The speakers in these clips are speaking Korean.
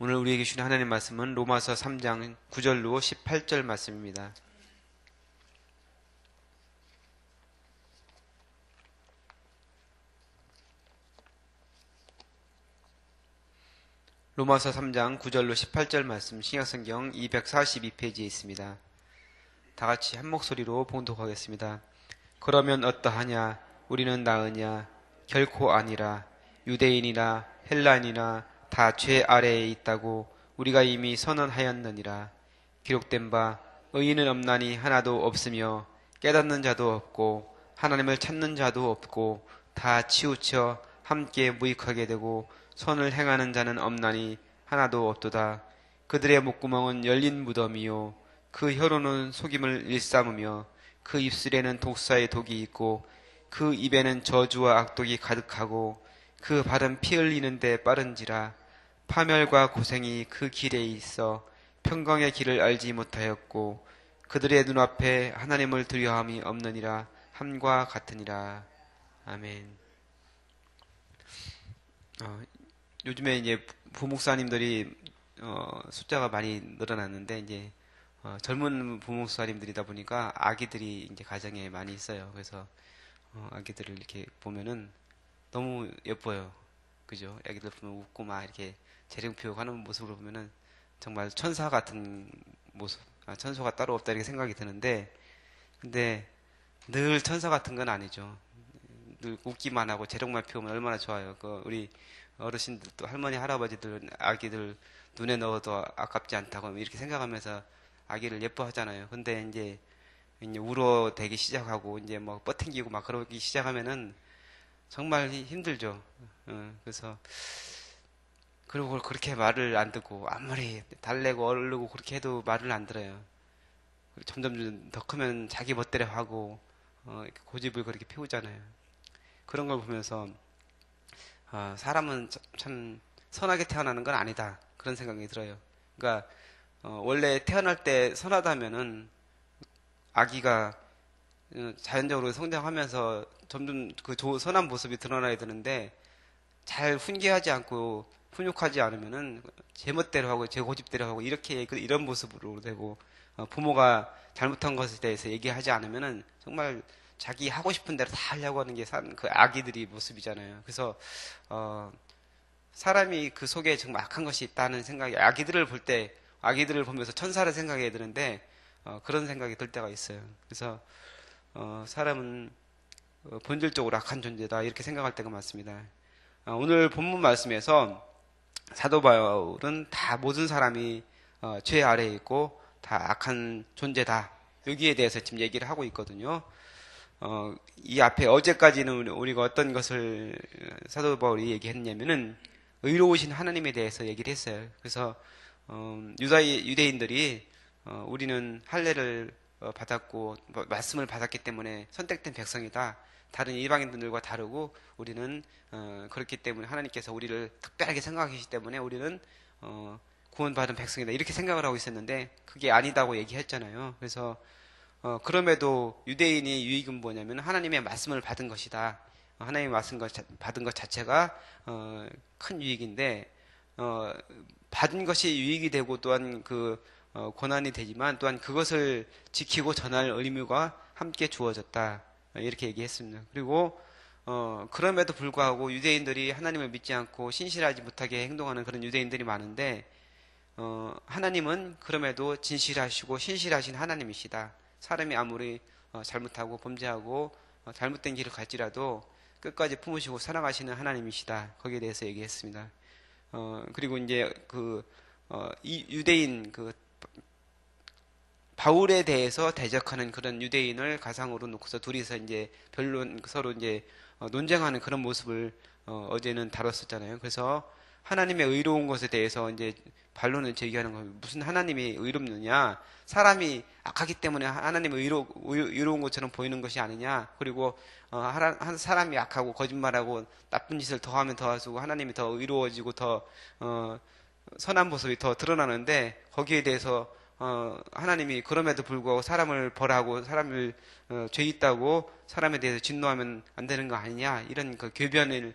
오늘 우리에게 주신 하나님 말씀은 로마서 3장 9절로 18절 말씀입니다. 로마서 3장 9절로 18절 말씀 신약성경 242페이지에 있습니다. 다 같이 한 목소리로 봉독하겠습니다. 그러면 어떠하냐? 우리는 나으냐? 결코 아니라. 유대인이나 헬라인이나 다 죄 아래에 있다고 우리가 이미 선언하였느니라. 기록된 바 의인은 없나니 하나도 없으며 깨닫는 자도 없고 하나님을 찾는 자도 없고 다 치우쳐 함께 무익하게 되고 선을 행하는 자는 없나니 하나도 없도다. 그들의 목구멍은 열린 무덤이요 그 혀로는 속임을 일삼으며 그 입술에는 독사의 독이 있고 그 입에는 저주와 악독이 가득하고 그 발은 피 흘리는 데 빠른지라. 파멸과 고생이 그 길에 있어 평강의 길을 알지 못하였고 그들의 눈앞에 하나님을 두려움이 없느니라. 함과 같으니라. 아멘. 요즘에 이제 부목사님들이 숫자가 많이 늘어났는데 이제 젊은 부목사님들이다 보니까 아기들이 이제 가정에 많이 있어요. 그래서 아기들을 이렇게 보면은 너무 예뻐요. 그죠? 아기들 보면 웃고 막 이렇게 재롱피우고 하는 모습을 보면은 정말 천사 같은 모습, 천사가 따로 없다 이렇게 생각이 드는데, 근데 늘 천사 같은 건 아니죠. 늘 웃기만 하고 재롱만 피우면 얼마나 좋아요. 우리 어르신들 또 할머니 할아버지들 아기들 눈에 넣어도 아깝지 않다고 이렇게 생각하면서 아기를 예뻐하잖아요. 근데 이제 울어대기 시작하고 이제 뭐 뻗팅기고 막 그러기 시작하면은 정말 힘들죠. 그래서 그리고 그걸 그렇게 말을 안 듣고 아무리 달래고 얼르고 그렇게 해도 말을 안 들어요. 점점 더 크면 자기 멋대로 하고 이렇게 고집을 그렇게 피우잖아요. 그런 걸 보면서 사람은 참 선하게 태어나는 건 아니다 그런 생각이 들어요. 그러니까 원래 태어날 때 선하다면은 아기가 자연적으로 성장하면서 점점 그 선한 모습이 드러나야 되는데 잘 훈계하지 않고 훈육하지 않으면은 제 멋대로 하고 제 고집대로 하고 이렇게 이런 모습으로 되고 부모가 잘못한 것에 대해서 얘기하지 않으면은 정말 자기 하고 싶은 대로 다 하려고 하는 게 그 아기들이 모습이잖아요. 그래서 사람이 그 속에 정말 악한 것이 있다는 생각이 아기들을 볼 때 아기들을 보면서 천사를 생각해야 되는데 그런 생각이 들 때가 있어요. 그래서 사람은 본질적으로 악한 존재다 이렇게 생각할 때가 많습니다. 오늘 본문 말씀에서 사도 바울은 다 모든 사람이 죄 아래에 있고 다 악한 존재다 여기에 대해서 지금 얘기를 하고 있거든요. 이 앞에 어제까지는 우리가 어떤 것을 사도 바울이 얘기했냐면은 의로우신 하나님에 대해서 얘기를 했어요. 그래서 유대인들이 우리는 할례를 받았고 말씀을 받았기 때문에 선택된 백성이다. 다른 이방인들과 다르고 우리는 그렇기 때문에 하나님께서 우리를 특별하게 생각하시기 때문에 우리는 구원받은 백성이다. 이렇게 생각을 하고 있었는데 그게 아니다고 얘기했잖아요. 그래서 그럼에도 유대인이 유익은 뭐냐면 하나님의 말씀을 받은 것이다. 하나님의 말씀 받은 것 자체가 큰 유익인데 받은 것이 유익이 되고 또한 고난이 되지만 또한 그것을 지키고 전할 의무가 함께 주어졌다. 이렇게 얘기했습니다. 그리고 그럼에도 불구하고 유대인들이 하나님을 믿지 않고 신실하지 못하게 행동하는 그런 유대인들이 많은데 하나님은 그럼에도 진실하시고 신실하신 하나님이시다. 사람이 아무리 잘못하고 범죄하고 잘못된 길을 갈지라도 끝까지 품으시고 사랑하시는 하나님이시다. 거기에 대해서 얘기했습니다. 그리고 이제 이 유대인 바울에 대해서 대적하는 그런 유대인을 가상으로 놓고서 둘이서 이제 서로 이제 논쟁하는 그런 모습을 어제는 다뤘었잖아요. 그래서 하나님의 의로운 것에 대해서 이제 반론을 제기하는 겁니다. 무슨 하나님이 의롭느냐? 사람이 악하기 때문에 하나님이 의로운 것처럼 보이는 것이 아니냐? 그리고 사람이 악하고 거짓말하고 나쁜 짓을 더하면 더할수록 하나님이 더 의로워지고 더 선한 모습이 더 드러나는데 거기에 대해서 하나님이 그럼에도 불구하고 사람을 벌하고 사람을 죄 있다고 사람에 대해서 진노하면 안 되는 거 아니냐? 이런 그 궤변을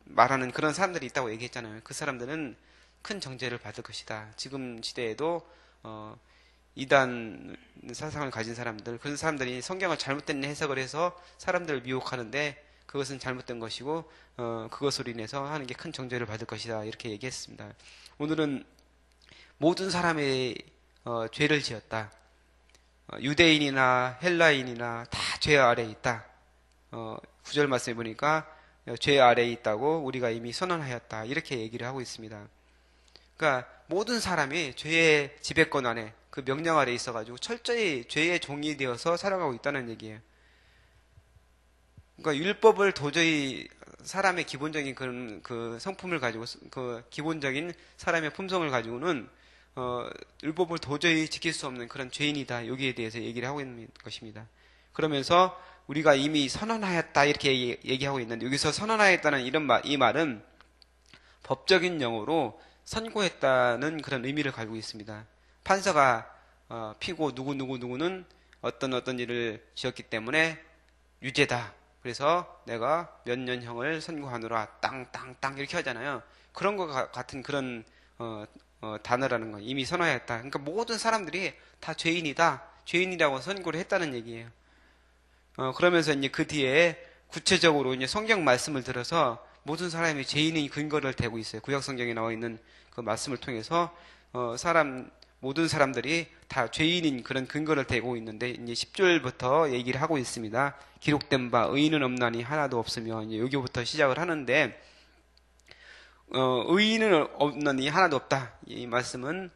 말하는 그런 사람들이 있다고 얘기했잖아요. 그 사람들은 큰 정죄를 받을 것이다. 지금 시대에도 이단 사상을 가진 사람들, 그런 사람들이 성경을 잘못된 해석을 해서 사람들을 미혹하는데 그것은 잘못된 것이고 그것으로 인해서 하는 게 큰 정죄를 받을 것이다. 이렇게 얘기했습니다. 오늘은 모든 사람의 죄를 지었다. 유대인이나 헬라인이나 다 죄 아래에 있다. 9절 말씀해 보니까 죄 아래에 있다고 우리가 이미 선언하였다. 이렇게 얘기를 하고 있습니다. 그러니까 모든 사람이 죄의 지배권 안에 그 명령 아래에 있어가지고 철저히 죄의 종이 되어서 살아가고 있다는 얘기예요. 그러니까 율법을 도저히 사람의 기본적인 그 성품을 가지고 그 기본적인 사람의 품성을 가지고는 율법을 도저히 지킬 수 없는 그런 죄인이다. 여기에 대해서 얘기를 하고 있는 것입니다. 그러면서 우리가 이미 선언하였다 이렇게 얘기하고 있는데 여기서 선언하였다는 이 말은 법적인 용어로 선고했다는 그런 의미를 가지고 있습니다. 판사가 피고 누구는 어떤 일을 지었기 때문에 유죄다. 그래서 내가 몇 년형을 선고하노라 땅 이렇게 하잖아요. 그런 것 같은 그런 단어라는 건 이미 선언했다. 그러니까 모든 사람들이 다 죄인이라고 선고를 했다는 얘기예요. 그러면서 이제 그 뒤에 구체적으로 이제 성경 말씀을 들어서 모든 사람이 죄인의 근거를 대고 있어요. 구약 성경에 나와 있는 그 말씀을 통해서 모든 사람들이 다 죄인인 그런 근거를 대고 있는데 이제 10절부터 얘기를 하고 있습니다. 기록된 바 의인은 없나니 하나도 없으며 이제 여기부터 시작을 하는데 의인은 없나니 하나도 없다. 이 말씀은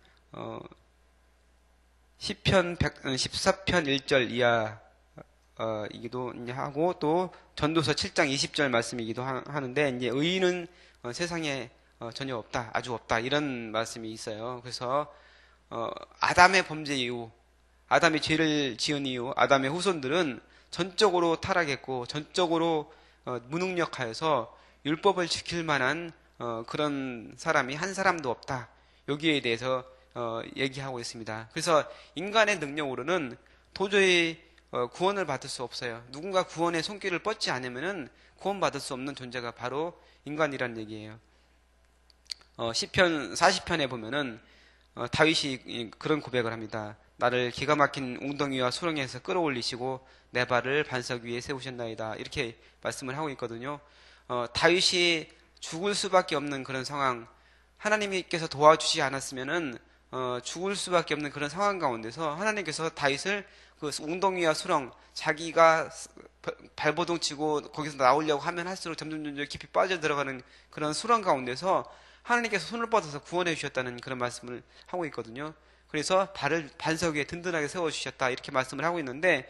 시편 14편 1절 이하 이기도 하고 또 전도서 7장 20절 말씀이기도 하는데 이제 의인은 세상에 전혀 없다, 아주 없다 이런 말씀이 있어요. 그래서 아담의 범죄 이후, 아담이 죄를 지은 이후 아담의 후손들은 전적으로 타락했고 전적으로 무능력하여서 율법을 지킬 만한 그런 사람이 한 사람도 없다. 여기에 대해서 얘기하고 있습니다. 그래서 인간의 능력으로는 도저히 구원을 받을 수 없어요. 누군가 구원의 손길을 뻗지 않으면은 구원받을 수 없는 존재가 바로 인간이란 얘기예요. 시편 40편에 보면은 다윗이 그런 고백을 합니다. 나를 기가 막힌 웅덩이와 수렁에서 끌어올리시고 내 발을 반석 위에 세우셨나이다. 이렇게 말씀을 하고 있거든요. 다윗이 죽을 수밖에 없는 그런 상황, 하나님께서 도와주지 않았으면은 죽을 수밖에 없는 그런 상황 가운데서 하나님께서 다윗을 그 웅덩이와 수렁, 자기가 발버둥 치고 거기서 나오려고 하면 할수록 점점 깊이 빠져 들어가는 그런 수렁 가운데서 하나님께서 손을 뻗어서 구원해 주셨다는 그런 말씀을 하고 있거든요. 그래서 발을 반석 위에 든든하게 세워 주셨다 이렇게 말씀을 하고 있는데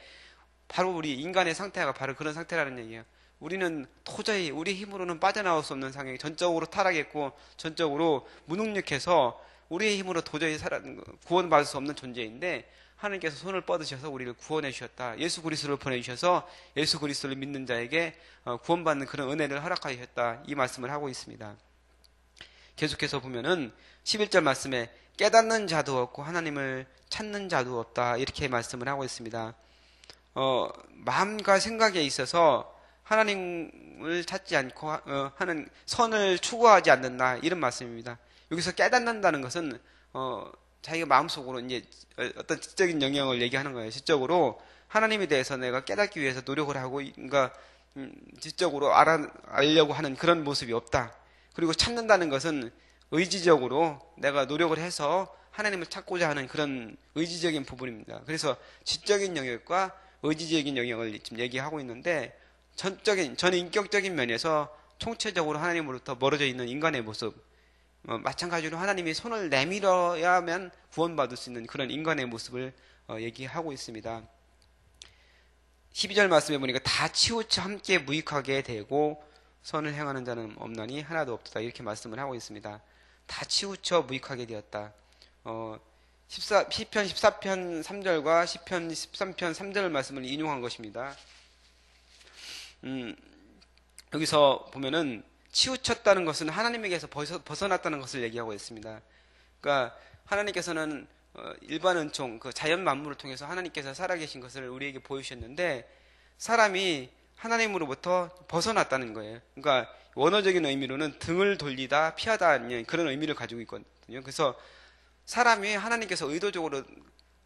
바로 우리 인간의 상태가 바로 그런 상태라는 얘기예요. 우리는 도저히 우리 힘으로는 빠져나올 수 없는 상황이 전적으로 타락했고 전적으로 무능력해서 우리의 힘으로 도저히 구원받을 수 없는 존재인데 하나님께서 손을 뻗으셔서 우리를 구원해 주셨다. 예수 그리스도를 보내주셔서 예수 그리스도를 믿는 자에게 구원받는 그런 은혜를 허락하여 주셨다. 이 말씀을 하고 있습니다. 계속해서 보면은 11절 말씀에 깨닫는 자도 없고 하나님을 찾는 자도 없다. 이렇게 말씀을 하고 있습니다. 마음과 생각에 있어서 하나님을 찾지 않고 하는 선을 추구하지 않는다. 이런 말씀입니다. 여기서 깨닫는다는 것은 자기가 마음속으로 이제 어떤 지적인 영역을 얘기하는 거예요. 지적으로 하나님에 대해서 내가 깨닫기 위해서 노력을 하고, 그러니까 지적으로 알려고 하는 그런 모습이 없다. 그리고 찾는다는 것은 의지적으로 내가 노력을 해서 하나님을 찾고자 하는 그런 의지적인 부분입니다. 그래서 지적인 영역과 의지적인 영역을 지금 얘기하고 있는데 전인격적인 면에서 총체적으로 하나님으로부터 멀어져 있는 인간의 모습, 마찬가지로 하나님이 손을 내밀어야만 구원받을 수 있는 그런 인간의 모습을 얘기하고 있습니다. 12절 말씀에 보니까 다 치우쳐 함께 무익하게 되고 선을 행하는 자는 없나니 하나도 없다. 이렇게 말씀을 하고 있습니다. 다 치우쳐 무익하게 되었다. 시편 14편 3절과 시편 13편 3절 말씀을 인용한 것입니다. 여기서 보면은 치우쳤다는 것은 하나님에게서 벗어났다는 것을 얘기하고 있습니다. 그러니까 하나님께서는 일반 은총, 그 자연 만물을 통해서 하나님께서 살아계신 것을 우리에게 보여주셨는데 사람이 하나님으로부터 벗어났다는 거예요. 그러니까 원어적인 의미로는 등을 돌리다, 피하다 그런 의미를 가지고 있거든요. 그래서 사람이 하나님께서 의도적으로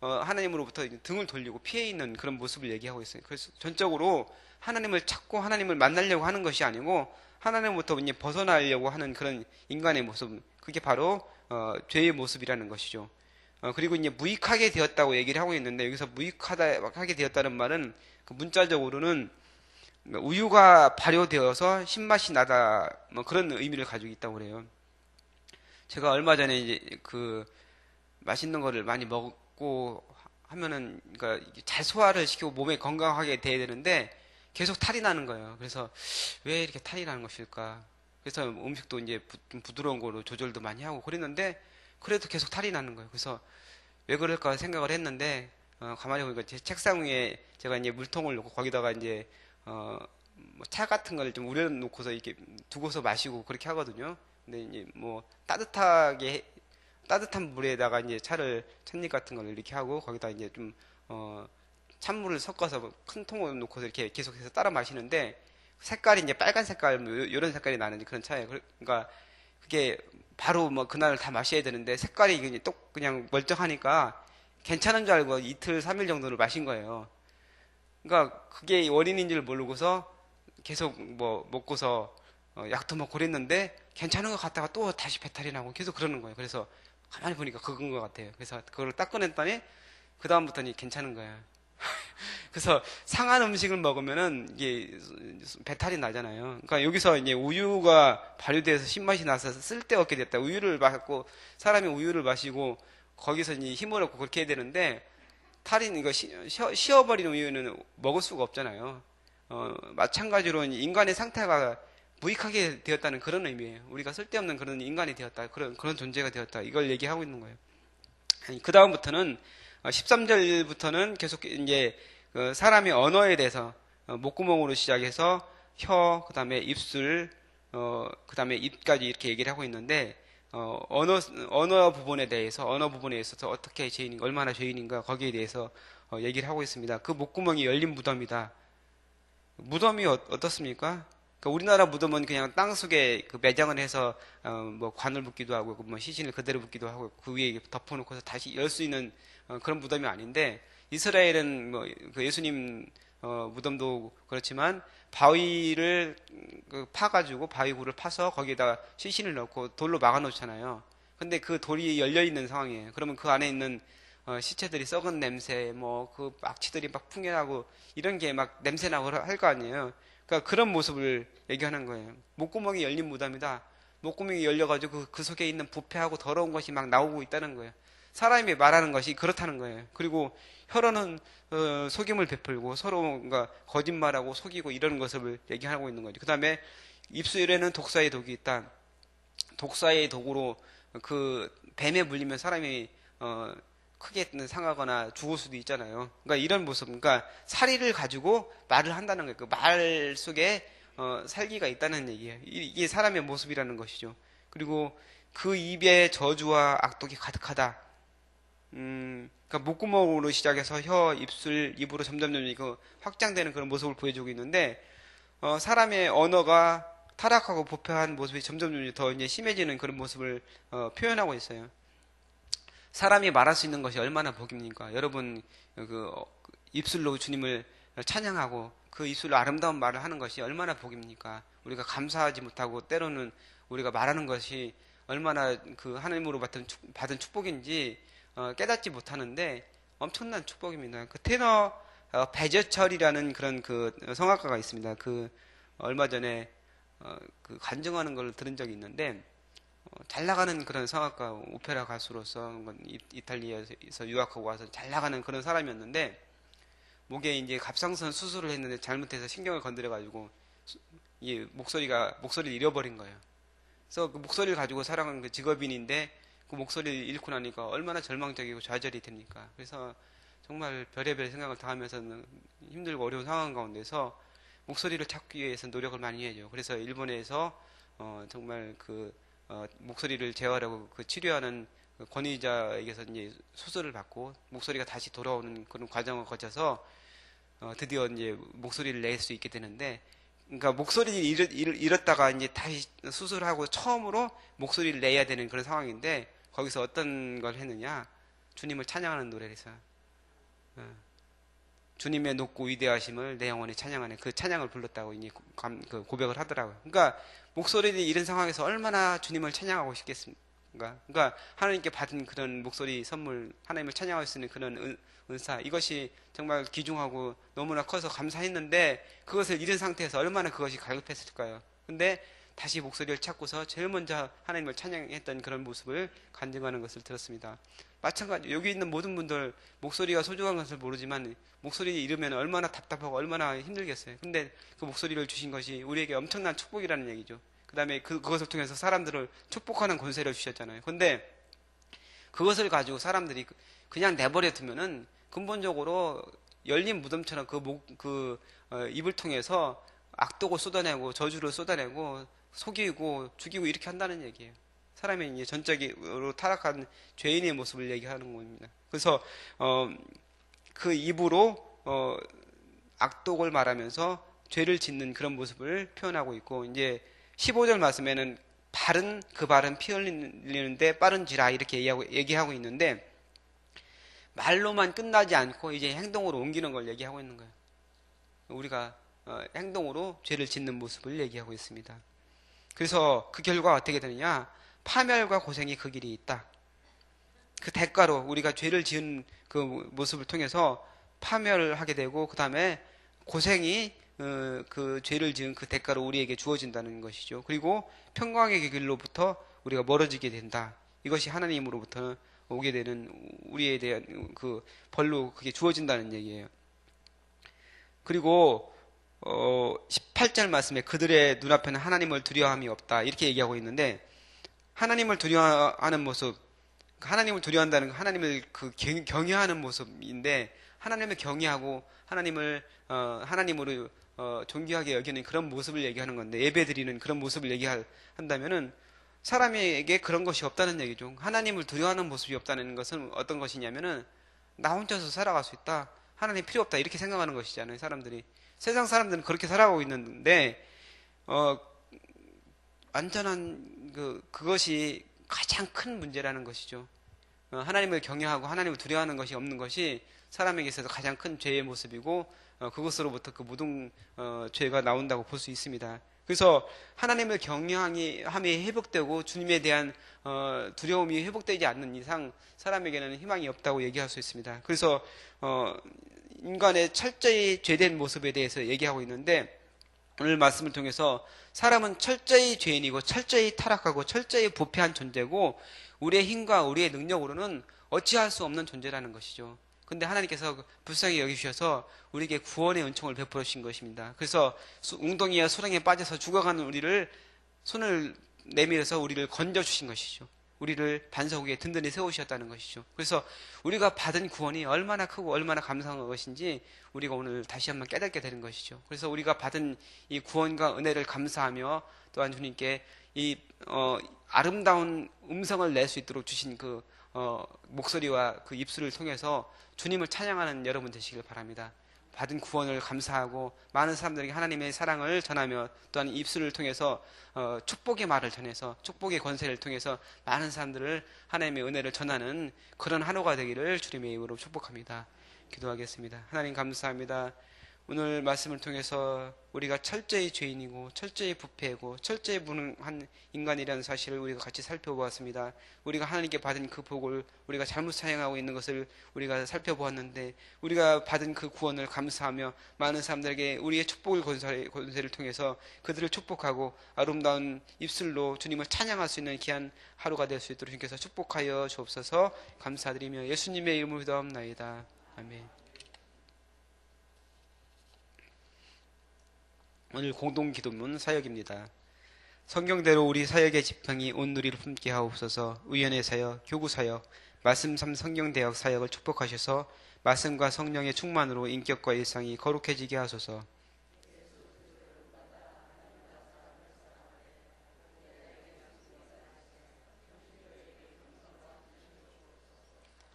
하나님으로부터 등을 돌리고 피해 있는 그런 모습을 얘기하고 있어요. 그래서 전적으로 하나님을 찾고 하나님을 만나려고 하는 것이 아니고 하나님으로부터 이제 벗어나려고 하는 그런 인간의 모습, 그게 바로 죄의 모습이라는 것이죠. 그리고 이제 무익하게 되었다고 얘기를 하고 있는데 여기서 무익하게 되었다는 말은 그 문자적으로는 우유가 발효되어서 신맛이 나다 뭐 그런 의미를 가지고 있다고 그래요. 제가 얼마 전에 이제 그 맛있는 거를 많이 먹고 하면은 그러니까 잘 소화를 시키고 몸에 건강하게 돼야 되는데 계속 탈이 나는 거예요. 그래서 왜 이렇게 탈이 나는 것일까? 그래서 음식도 이제 좀 부드러운 거로 조절도 많이 하고 그랬는데 그래도 계속 탈이 나는 거예요. 그래서 왜 그럴까 생각을 했는데 가만히 보니까 제 책상 위에 제가 이제 물통을 놓고 거기다가 이제 뭐차 같은 걸 좀 우려놓고서 이렇게 두고서 마시고 그렇게 하거든요. 근데 이제 뭐 따뜻한 물에다가 이제 찻잎 같은 걸 이렇게 하고 거기다 이제 좀 찬물을 섞어서 큰 통을 놓고서 이렇게 계속해서 따라 마시는데 색깔이 이제 빨간 색깔 뭐 이런 색깔이 나는 그런 차예요. 그러니까 그게 바로 뭐 그날 다 마셔야 되는데 색깔이 그냥 똑 그냥 멀쩡하니까 괜찮은 줄 알고 이틀, 3일 정도를 마신 거예요. 그러니까 그게 원인인 줄 모르고서 계속 뭐 먹고서 약도 먹고 그랬는데 괜찮은 것 같다가 또 다시 배탈이 나고 계속 그러는 거예요. 그래서 가만히 보니까 그건 것 같아요. 그래서 그걸 딱 꺼냈더니 그 다음부터는 괜찮은 거예요. 그래서 상한 음식을 먹으면은 이게 배탈이 나잖아요. 그러니까 여기서 이제 우유가 발효돼서 신맛이 나서 쓸데없게 됐다. 우유를 마셨고 사람이 우유를 마시고 거기서 이제 힘을 얻고 그렇게 해야 되는데 탈이 이거 쉬어버린 우유는 먹을 수가 없잖아요. 마찬가지로 인간의 상태가 무익하게 되었다는 그런 의미예요. 우리가 쓸데없는 그런 인간이 되었다. 그런 존재가 되었다. 이걸 얘기하고 있는 거예요. 그 다음부터는 13절부터는 계속 이제 그 사람의 언어에 대해서 목구멍으로 시작해서 혀, 그 다음에 입술, 그 다음에 입까지 이렇게 얘기를 하고 있는데 언어 부분에 대해서 언어 부분에 있어서 어떻게 죄인인가, 얼마나 죄인인가 거기에 대해서 얘기를 하고 있습니다. 그 목구멍이 열린 무덤이다. 무덤이 어떻습니까? 그러니까 우리나라 무덤은 그냥 땅 속에 그 매장을 해서 뭐 관을 붓기도 하고 뭐 시신을 그대로 붓기도 하고 그 위에 덮어놓고서 다시 열 수 있는 그런 무덤이 아닌데 이스라엘은 뭐 그 예수님 무덤도 그렇지만 바위를 파가지고 바위굴을 파서 거기에다 시신을 넣고 돌로 막아놓잖아요. 근데 그 돌이 열려 있는 상황이에요. 그러면 그 안에 있는 시체들이 썩은 냄새, 뭐 그 악취들이 막 풍겨나고 이런 게 막 냄새나고 할 거 아니에요. 그러니까 그런 모습을 얘기하는 거예요. 목구멍이 열린 무덤이다. 목구멍이 열려가지고 그 속에 있는 부패하고 더러운 것이 막 나오고 있다는 거예요. 사람이 말하는 것이 그렇다는 거예요. 그리고 혀로는 속임을 베풀고 서로 뭔가 거짓말하고 속이고 이런 것을 얘기하고 있는 거죠. 그 다음에 입술에는 독사의 독이 있다. 독사의 독으로 그 뱀에 물리면 사람이 크게 상하거나 죽을 수도 있잖아요. 그러니까 이런 모습, 그러니까 사리를 가지고 말을 한다는 거예요. 그 말 속에 살기가 있다는 얘기예요. 이게 사람의 모습이라는 것이죠. 그리고 그 입에 저주와 악독이 가득하다. 그러니까 목구멍으로 시작해서 혀, 입술, 입으로 점점점 이거 확장되는 그런 모습을 보여주고 있는데 사람의 언어가 타락하고 부패한 모습이 점점 더 이제 심해지는 그런 모습을 표현하고 있어요. 사람이 말할 수 있는 것이 얼마나 복입니까? 여러분 그 입술로 주님을 찬양하고 그 입술로 아름다운 말을 하는 것이 얼마나 복입니까? 우리가 감사하지 못하고 때로는 우리가 말하는 것이 얼마나 그 하나님으로 받은 축복인지 깨닫지 못하는데 엄청난 축복입니다. 그 테너 배저철이라는 그런 그 성악가가 있습니다. 그 얼마 전에 그 간증하는 걸 들은 적이 있는데 잘 나가는 그런 성악가 오페라 가수로서 이탈리아에서 유학하고 와서 잘 나가는 그런 사람이었는데 목에 이제 갑상선 수술을 했는데 잘못해서 신경을 건드려 가지고 이 목소리를 잃어버린 거예요. 그래서 그 목소리를 가지고 살아가는 그 직업인인데 그 목소리를 잃고 나니까 얼마나 절망적이고 좌절이 됩니까? 그래서 정말 별의별 생각을 다 하면서는 힘들고 어려운 상황 가운데서 목소리를 찾기 위해서 노력을 많이 해야죠. 그래서 일본에서 정말 그 목소리를 제어하려고 그 치료하는 그 권위자에게서 이제 수술을 받고 목소리가 다시 돌아오는 그런 과정을 거쳐서 드디어 이제 목소리를 낼 수 있게 되는데, 그러니까 목소리를 잃었다가 이제 다시 수술하고 처음으로 목소리를 내야 되는 그런 상황인데, 거기서 어떤 걸 했느냐? 주님을 찬양하는 노래를 했어요. 주님의 높고 위대하심을 내 영혼이 찬양하네. 그 찬양을 불렀다고 이제 그 고백을 하더라고요. 그러니까 목소리를 잃은 상황에서 얼마나 주님을 찬양하고 싶겠습니까? 그러니까 하나님께 받은 그런 목소리 선물, 하나님을 찬양할 수 있는 그런 은사, 이것이 정말 귀중하고 너무나 커서 감사했는데 그것을 잃은 상태에서 얼마나 그것이 갈급했을까요? 근데 다시 목소리를 찾고서 제일 먼저 하나님을 찬양했던 그런 모습을 간증하는 것을 들었습니다. 마찬가지 여기 있는 모든 분들 목소리가 소중한 것을 모르지만 목소리를 잃으면 얼마나 답답하고 얼마나 힘들겠어요. 근데 그 목소리를 주신 것이 우리에게 엄청난 축복이라는 얘기죠. 그 다음에 그것을 통해서 사람들을 축복하는 권세를 주셨잖아요. 근데 그것을 가지고 사람들이 그냥 내버려 두면은 근본적으로 열린 무덤처럼 입을 통해서 악독을 쏟아내고 저주를 쏟아내고 속이고 죽이고 이렇게 한다는 얘기예요. 사람이 이제 전적으로 타락한 죄인의 모습을 얘기하는 겁니다. 그래서 그 입으로 악독을 말하면서 죄를 짓는 그런 모습을 표현하고 있고, 이제 15절 말씀에는 그 발은 피 흘리는데 빠른지라 이렇게 얘기하고 있는데, 말로만 끝나지 않고 이제 행동으로 옮기는 걸 얘기하고 있는 거예요. 우리가 행동으로 죄를 짓는 모습을 얘기하고 있습니다. 그래서 그 결과가 어떻게 되느냐? 파멸과 고생이 그 길이 있다. 그 대가로 우리가 죄를 지은 그 모습을 통해서 파멸을 하게 되고, 그 다음에 고생이 그 죄를 지은 그 대가로 우리에게 주어진다는 것이죠. 그리고 평강의 길로부터 우리가 멀어지게 된다. 이것이 하나님으로부터 오게 되는 우리에 대한 그 벌로 그게 주어진다는 얘기예요. 그리고 18절 말씀에 그들의 눈앞에는 하나님을 두려워함이 없다 이렇게 얘기하고 있는데, 하나님을 두려워하는 모습, 하나님을 두려워한다는 하나님을 경외하는 모습인데, 하나님을 경외하고 하나님을 하나님으로 존귀하게 여기는 그런 모습을 얘기하는 건데, 예배드리는 그런 모습을 얘기한다면은 사람에게 그런 것이 없다는 얘기죠. 하나님을 두려워하는 모습이 없다는 것은 어떤 것이냐면은 나 혼자서 살아갈 수 있다, 하나님 필요 없다 이렇게 생각하는 것이잖아요. 사람들이, 세상 사람들은 그렇게 살아가고 있는데 완전한 그것이 가장 큰 문제라는 것이죠. 하나님을 경외하고 하나님을 두려워하는 것이 없는 것이 사람에게 있어서 가장 큰 죄의 모습이고, 그것으로부터 그 모든 죄가 나온다고 볼 수 있습니다. 그래서 하나님을 경외함이 회복되고 주님에 대한 두려움이 회복되지 않는 이상 사람에게는 희망이 없다고 얘기할 수 있습니다. 그래서 인간의 철저히 죄된 모습에 대해서 얘기하고 있는데, 오늘 말씀을 통해서 사람은 철저히 죄인이고 철저히 타락하고 철저히 부패한 존재고 우리의 힘과 우리의 능력으로는 어찌할 수 없는 존재라는 것이죠. 근데 하나님께서 불쌍히 여기셔서 우리에게 구원의 은총을 베풀어 주신 것입니다. 그래서 웅덩이와 수렁에 빠져서 죽어가는 우리를 손을 내밀어서 우리를 건져 주신 것이죠. 우리를 반석 위에 든든히 세우셨다는 것이죠. 그래서 우리가 받은 구원이 얼마나 크고 얼마나 감사한 것인지 우리가 오늘 다시 한번 깨닫게 되는 것이죠. 그래서 우리가 받은 이 구원과 은혜를 감사하며, 또한 주님께 이 아름다운 음성을 낼 수 있도록 주신 그 목소리와 그 입술을 통해서 주님을 찬양하는 여러분 되시길 바랍니다. 받은 구원을 감사하고 많은 사람들에게 하나님의 사랑을 전하며, 또한 입술을 통해서 축복의 말을 전해서 축복의 권세를 통해서 많은 사람들을 하나님의 은혜를 전하는 그런 한호가 되기를 주님의 이름으로 축복합니다. 기도하겠습니다. 하나님 감사합니다. 오늘 말씀을 통해서 우리가 철저히 죄인이고 철저히 부패하고 철저히 무능한 인간이라는 사실을 우리가 같이 살펴보았습니다. 우리가 하나님께 받은 그 복을 우리가 잘못 사용하고 있는 것을 우리가 살펴보았는데, 우리가 받은 그 구원을 감사하며 많은 사람들에게 우리의 축복의 권세를 통해서 그들을 축복하고 아름다운 입술로 주님을 찬양할 수 있는 귀한 하루가 될 수 있도록 주님께서 축복하여 주옵소서. 감사드리며 예수님의 이름으로 기도합나이다. 아멘. 오늘 공동기도문 사역입니다. 성경대로 우리 사역의 지팡이 온누리를 품게 하옵소서. 의연의 사역, 교구 사역, 말씀 3 성경대역 사역을 축복하셔서 말씀과 성령의 충만으로 인격과 일상이 거룩해지게 하소서.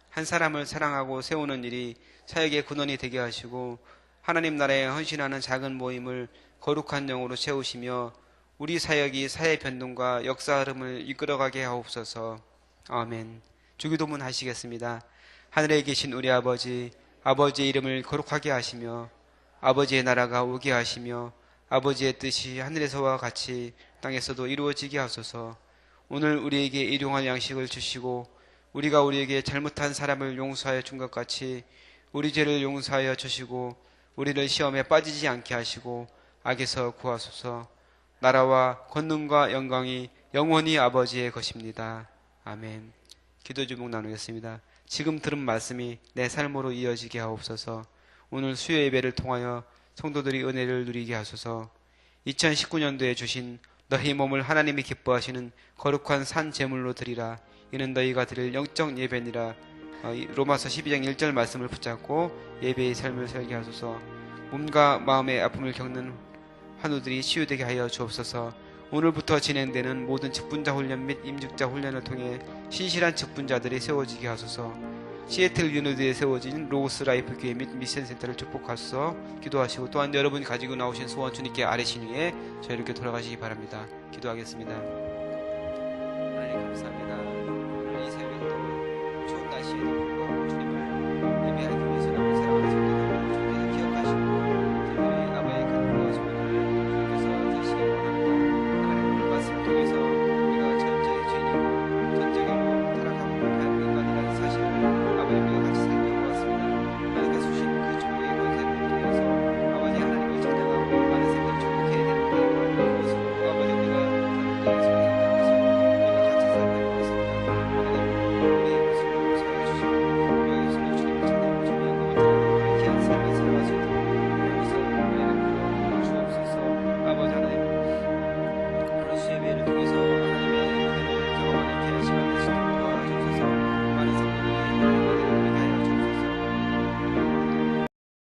한 사람을 사랑하고 세우는 일이 사역의 근원이 되게 하시고, 하나님 나라에 헌신하는 작은 모임을 거룩한 영으로 채우시며 우리 사역이 사회 변동과 역사 흐름을 이끌어가게 하옵소서. 아멘. 주기도문 하시겠습니다. 하늘에 계신 우리 아버지, 아버지의 이름을 거룩하게 하시며 아버지의 나라가 오게 하시며 아버지의 뜻이 하늘에서와 같이 땅에서도 이루어지게 하소서. 오늘 우리에게 일용할 양식을 주시고 우리가 우리에게 잘못한 사람을 용서하여 준 것 같이 우리 죄를 용서하여 주시고 우리를 시험에 빠지지 않게 하시고 악에서 구하소서. 나라와 권능과 영광이 영원히 아버지의 것입니다. 아멘. 기도 제목 나누겠습니다. 지금 들은 말씀이 내 삶으로 이어지게 하옵소서. 오늘 수요 예배를 통하여 성도들이 은혜를 누리게 하소서. 2019년도에 주신 너희 몸을 하나님이 기뻐하시는 거룩한 산 제물로 드리라. 이는 너희가 드릴 영적 예배니라. 로마서 12장 1절 말씀을 붙잡고 예배의 삶을 살게 하소서. 몸과 마음의 아픔을 겪는 환우들이 치유되게 하여 주옵소서. 오늘부터 진행되는 모든 직분자 훈련 및 임직자 훈련을 통해 신실한 직분자들이 세워지게 하소서. 시애틀 유니드에 세워진 로고스 라이프 교회 및 미션 센터를 축복하소서. 기도하시고 또한 여러분이 가지고 나오신 소원 주님께 아뢰신 후에 저희를 이렇게 돌아가시기 바랍니다. 기도하겠습니다.